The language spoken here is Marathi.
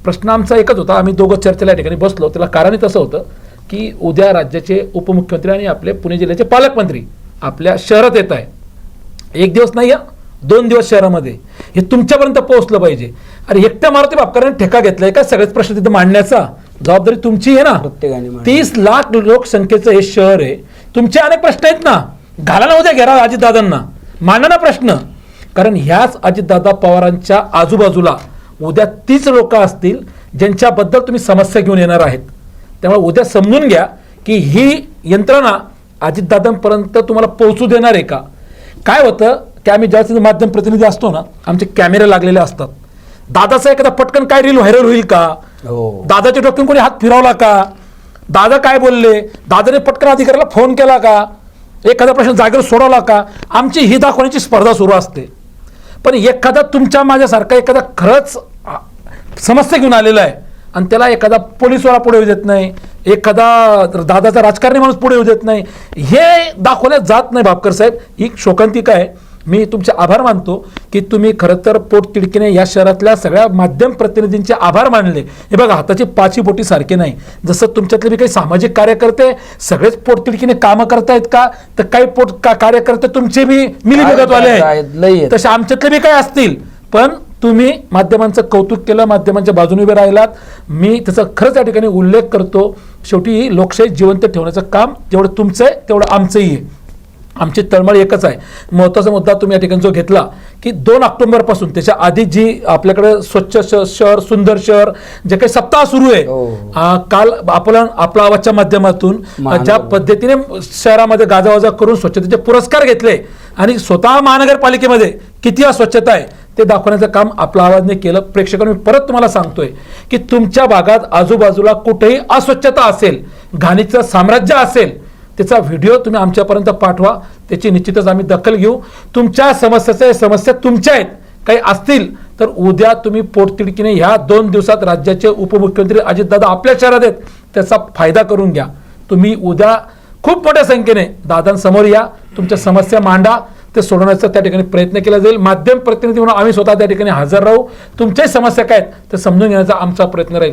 प्रश्न आमचा एकच होता, आम्ही दोघं चर्चेला या ठिकाणी बसलो. त्याला कारणही तसं होतं की उद्या राज्याचे उपमुख्यमंत्री आणि आपले पुणे जिल्ह्याचे पालकमंत्री आपल्या शहरात येत आहे. एक दिवस नाही, 2 दिवस शहरामध्ये. हे तुमच्यापर्यंत पोहोचलं पाहिजे. अरे एकट्या मारुती बापकरांनी ठेका घेतलाय का सगळेच प्रश्न तिथे मांडण्याचा? जबाबदारी तुमची आहे ना. प्रत्येकाने 30 लाख लोकसंख्येचं हे शहर आहे. तुमचे अनेक प्रश्न आहेत ना, घाला ना उद्या घेरा अजितदादांना, मांडा ना प्रश्न. कारण ह्याच अजितदादा पवारांच्या आजूबाजूला उद्या 30 लोक असतील ज्यांच्याबद्दल तुम्ही समस्या घेऊन येणार आहेत. त्यामुळे उद्या समजून घ्या की ही यंत्रणा अजितदादांपर्यंत तुम्हाला पोहोचू देणार आहे का. काय होतं की आम्ही ज्यावेळेस माध्यम प्रतिनिधी असतो ना, आमचे कॅमेरे लागलेले असतात. दादाचा एखादा पटकन काय रील व्हायरल होईल का, दादाच्या डोक्यातून कोणी हात फिरवला का, दादा काय बोलले, दादाने पटकन अधिकाऱ्याला फोन केला का, एखादा प्रश्न जागेवर सोडवला का, आमची ही दाखवण्याची स्पर्धा सुरू असते. पण एखादा तुमच्या माझ्यासारखा एखादा खरंच समस्या घेऊन आलेला आहे आणि त्याला एखादा पोलीसवाला पुढे येऊ देत नाही, एखादा दादाचा राजकारणी माणूस पुढे येऊ देत नाही, हे दाखवण्यात जात नाही. भापकर साहेब, ही शोकांतिका आहे. मी तुमचे आभार मानतो की तुम्ही खरं तर पोटतिडकीने या शहरातल्या सगळ्या माध्यम प्रतिनिधींचे आभार मानले. हे बघा, हाताची पाची बोटी सारखे नाही. जसं तुमच्यातले बी काही सामाजिक कार्यकर्ते सगळेच पोटतिडकीने कामं करतायत का, तर काही कार्यकर्ते तुमचे बी मिलीभगतवाले आहेत, तसे आमच्यातले बी काही असतील. पण तुम्ही माध्यमांचं कौतुक केलं, माध्यमांच्या बाजूने उभे राहिलात. मी त्याचा खरंच या ठिकाणी उल्लेख करतो. शेवटी लोकशाही जिवंत ठेवण्याचं काम जेवढं तुमचं आहे तेवढं आमचंही आहे. आमची तळमळ एकच आहे. महत्त्वाचा मुद्दा तुम्ही या ठिकाणी जो घेतला की 2 ऑक्टोबरपासून त्याच्या आधी जी आपल्याकडे स्वच्छ शहर सुंदर शहर जे काही सप्ताह सुरू आहे, काल आपला आवाजच्या माध्यमातून ज्या पद्धतीने शहरामध्ये गाजावाजा करून स्वच्छतेचे पुरस्कार घेतले आणि स्वतः महानगरपालिकेमध्ये किती अस्वच्छता आहे ते दाखवण्याचं काम आपला आवाजने केलं. प्रेक्षकांनी परत तुम्हाला सांगतोय की तुमच्या भागात आजूबाजूला कुठेही अस्वच्छता असेल, घाणीचं साम्राज्य असेल, त्याचा व्हिडिओ तुम्ही आमच्यापर्यंत पाठवा. त्याची निश्चितच आम्ही दखल घेऊ. तुमच्या समस्या तुमच्या आहेत काही असतील तर उद्या तुम्ही पोटतिडकीने ह्या 2 दिवसात राज्याचे उपमुख्यमंत्री अजितदादा आपल्या शहरात आहेत, त्याचा फायदा करून घ्या. तुम्ही उद्या खूप मोठ्या संख्येने दादांसमोर या, तुमच्या समस्या मांडा, ते सोडवण्याचा त्या ठिकाणी प्रयत्न केला जाईल. माध्यम प्रतिनिधी म्हणून आम्ही स्वतः त्या ठिकाणी हजर राहू. तुमच्याही समस्या काय आहेत ते समजून घेण्याचा आमचा प्रयत्न राहील.